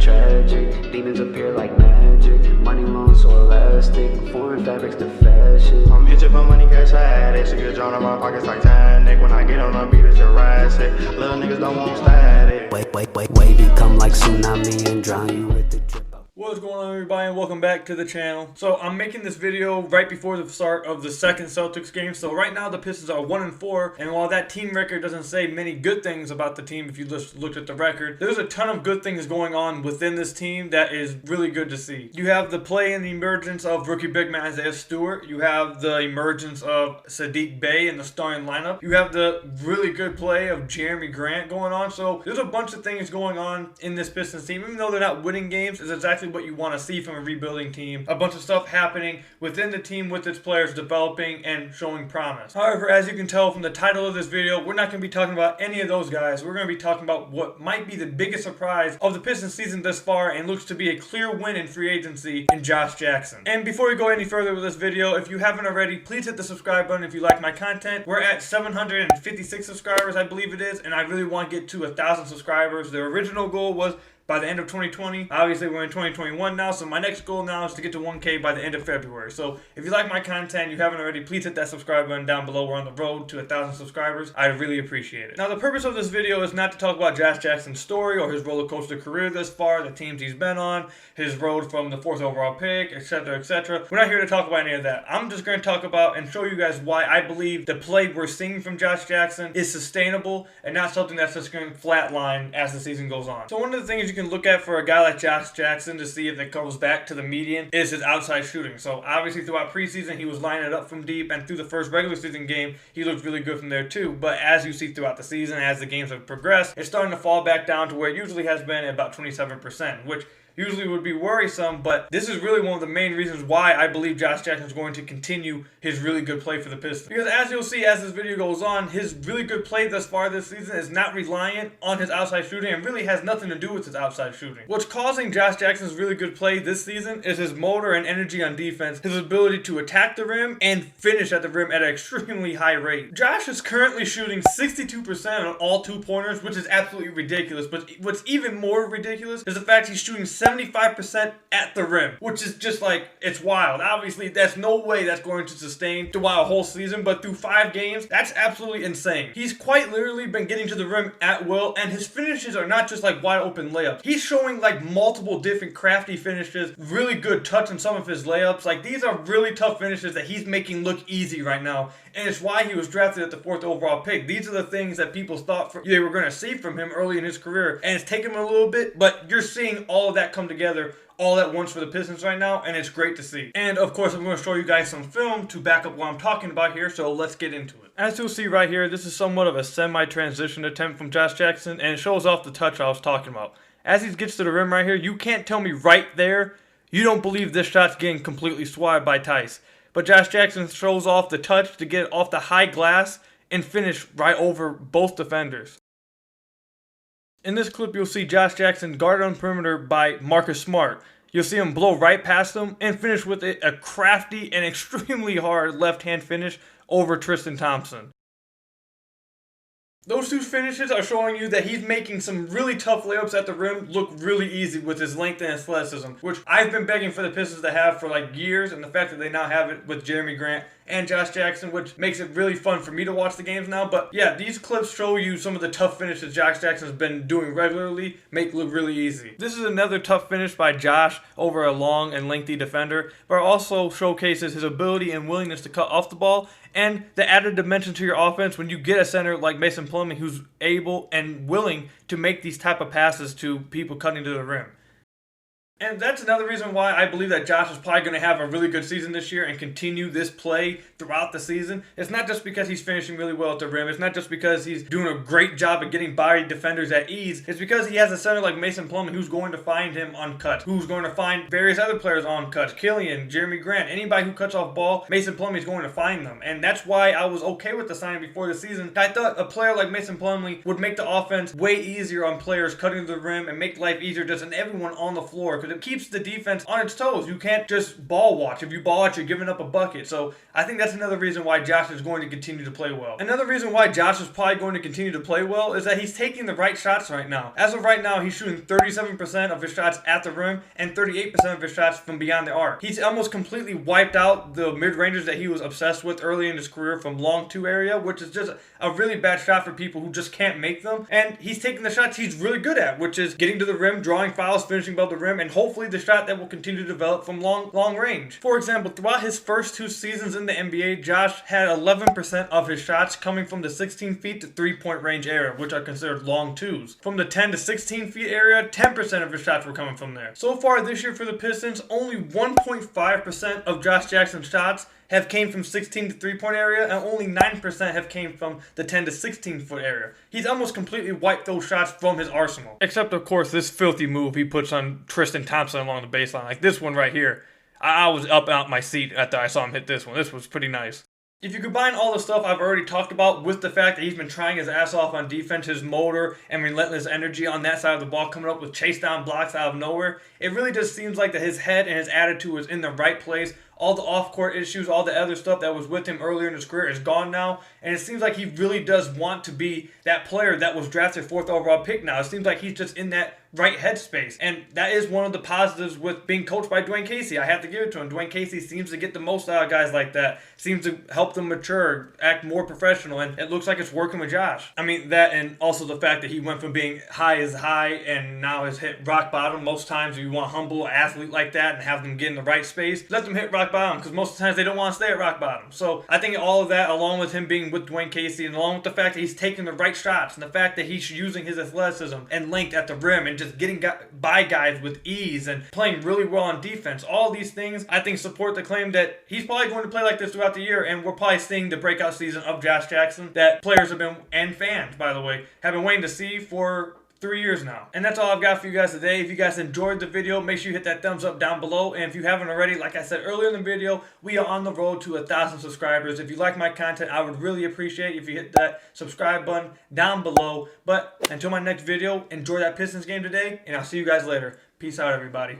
tragic. Demons appear like magic. Money long so elastic. Foreign fabrics to fashion. I'm itching for money, cash addict. See a John in my pockets Titanic. When I get on the beat, it's Jurassic. Little niggas don't want static. Wavy come like tsunami and drown you with the drip. What's going on, everybody, and welcome back to the channel. So I'm making this video right before the start of the second Celtics game. So right now the Pistons are 1-4, and while that team record doesn't say many good things about the team, if you just looked at the record, there's a ton of good things going on within this team that is really good to see. You have the play and the emergence of rookie big man Isaiah Stewart. You have the emergence of Saddiq Bey in the starting lineup. You have the really good play of Jeremy Grant going on. So there's a bunch of things going on in this Pistons team. Even though they're not winning games, it's exactly what you want to see from a rebuilding team. A bunch of stuff happening within the team with its players developing and showing promise. However, as you can tell from the title of this video, we're not going to be talking about any of those guys. We're going to be talking about what might be the biggest surprise of the Pistons season thus far and looks to be a clear win in free agency in Josh Jackson. And before we go any further with this video, if you haven't already, please hit the subscribe button if you like my content. We're at 756 subscribers, I believe it is, and I really want to get to 1,000 subscribers. The original goal was by the end of 2020. Obviously, we're in 2021 now, so my next goal now is to get to 1K by the end of February. So if you like my content, you haven't already, please hit that subscribe button down below. We're on the road to 1,000 subscribers. I'd really appreciate it. Now, the purpose of this video is not to talk about Josh Jackson's story or his roller coaster career thus far, the teams he's been on, his road from the 4th overall pick, etc., etc. We're not here to talk about any of that. I'm just going to talk about and show you guys why I believe the play we're seeing from Josh Jackson is sustainable and not something that's just going to flatline as the season goes on. So one of the things you can look at for a guy like Josh Jackson to see if it goes back to the median is his outside shooting. So obviously throughout preseason he was lining it up from deep, and through the first regular season game he looked really good from there too. But as you see throughout the season, as the games have progressed, it's starting to fall back down to where it usually has been at about 27%, which usually would be worrisome, but this is really one of the main reasons why I believe Josh Jackson is going to continue his really good play for the Pistons. Because as you'll see as this video goes on, his really good play thus far this season is not reliant on his outside shooting and really has nothing to do with his outside shooting. What's causing Josh Jackson's really good play this season is his motor and energy on defense, his ability to attack the rim and finish at the rim at an extremely high rate. Josh is currently shooting 62% on all two-pointers, which is absolutely ridiculous, but what's even more ridiculous is the fact he's shooting 75% at the rim, which is just like, it's wild. Obviously, there's no way that's going to sustain throughout a whole season, but through 5 games, that's absolutely insane. He's quite literally been getting to the rim at will, and his finishes are not just like wide open layups. He's showing like multiple different crafty finishes, really good touch on some of his layups. Like, these are really tough finishes that he's making look easy right now, and it's why he was drafted at the 4th overall pick. These are the things that people thought they were going to see from him early in his career, and it's taken him a little bit, but you're seeing all of that come together all at once for the Pistons right now, and it's great to see. And of course, I'm going to show you guys some film to back up what I'm talking about here, so let's get into it. As you'll see right here, this is somewhat of a semi-transition attempt from Josh Jackson, and it shows off the touch I was talking about. As he gets to the rim right here, you can't tell me right there you don't believe this shot's getting completely swatted by Tice. But Josh Jackson shows off the touch to get off the high glass and finish right over both defenders. In this clip, you'll see Josh Jackson guarded on perimeter by Marcus Smart. You'll see him blow right past him and finish with a crafty and extremely hard left-hand finish over Tristan Thompson. Those two finishes are showing you that he's making some really tough layups at the rim look really easy with his length and athleticism, which I've been begging for the Pistons to have for like years, and the fact that they now have it with Jeremy Grant and Josh Jackson, which makes it really fun for me to watch the games now. But yeah, these clips show you some of the tough finishes Josh Jackson's been doing regularly make look really easy. This is another tough finish by Josh over a long and lengthy defender, but also showcases his ability and willingness to cut off the ball and the added dimension to your offense when you get a center like Mason Plumlee who's able and willing to make these type of passes to people cutting to the rim. And that's another reason why I believe that Josh is probably going to have a really good season this year and continue this play throughout the season. It's not just because he's finishing really well at the rim. It's not just because he's doing a great job at getting by defenders at ease. It's because he has a center like Mason Plumlee who's going to find him uncut, who's going to find various other players uncut. Killian, Jeremy Grant, anybody who cuts off ball, Mason Plumlee is going to find them. And that's why I was okay with the signing before the season. I thought a player like Mason Plumlee would make the offense way easier on players cutting to the rim and make life easier just on everyone on the floor, because but it keeps the defense on its toes. You can't just ball watch. If you ball watch, you're giving up a bucket. So I think that's another reason why Josh is going to continue to play well. Another reason why Josh is probably going to continue to play well is that he's taking the right shots right now. As of right now, he's shooting 37% of his shots at the rim and 38% of his shots from beyond the arc. He's almost completely wiped out the mid-rangers that he was obsessed with early in his career from long two area, which is just a really bad shot for people who just can't make them. And he's taking the shots he's really good at, which is getting to the rim, drawing fouls, finishing above the rim, and hopefully the shot that will continue to develop from long range. For example, throughout his first 2 seasons in the NBA, Josh had 11% of his shots coming from the 16 feet to 3-point range area, which are considered long twos. From the 10 to 16 feet area, 10% of his shots were coming from there. So far this year for the Pistons, only 1.5% of Josh Jackson's shots have came from 16 to 3-point area, and only 9% have came from the 10 to 16 foot area. He's almost completely wiped those shots from his arsenal. Except, of course, this filthy move he puts on Tristan Thompson along the baseline. Like this one right here. I was up out my seat after I saw him hit this one. This was pretty nice. If you combine all the stuff I've already talked about with the fact that he's been trying his ass off on defense, his motor and relentless energy on that side of the ball, coming up with chase down blocks out of nowhere, it really just seems like that his head and his attitude is in the right place. All the off-court issues, all the other stuff that was with him earlier in his career is gone now. And it seems like he really does want to be that player that was drafted 4th overall pick now. It seems like he's just in that right headspace. And that is one of the positives with being coached by Dwayne Casey. I have to give it to him. Dwayne Casey seems to get the most out of guys like that. Seems to help them mature, act more professional. And it looks like it's working with Josh. I mean, that and also the fact that he went from being high as high and now has hit rock bottom. Most times you want to humble an athlete like that and have them get in the right space. Let them hit rock bottom, because most of the times they don't want to stay at rock bottom. So I think all of that, along with him being with Dwayne Casey, and along with the fact that he's taking the right shots, and the fact that he's using his athleticism and length at the rim and just getting by guys with ease and playing really well on defense, all these things I think support the claim that he's probably going to play like this throughout the year, and we're probably seeing the breakout season of Josh Jackson that players have been, and fans by the way, have been waiting to see for 3 years now. And that's all I've got for you guys today. If you guys enjoyed the video, make sure you hit that thumbs up down below. And if you haven't already, like I said earlier in the video, we are on the road to 1,000 subscribers. If you like my content, I would really appreciate if you hit that subscribe button down below. But until my next video, enjoy that Pistons game today, and I'll see you guys later. Peace out, everybody.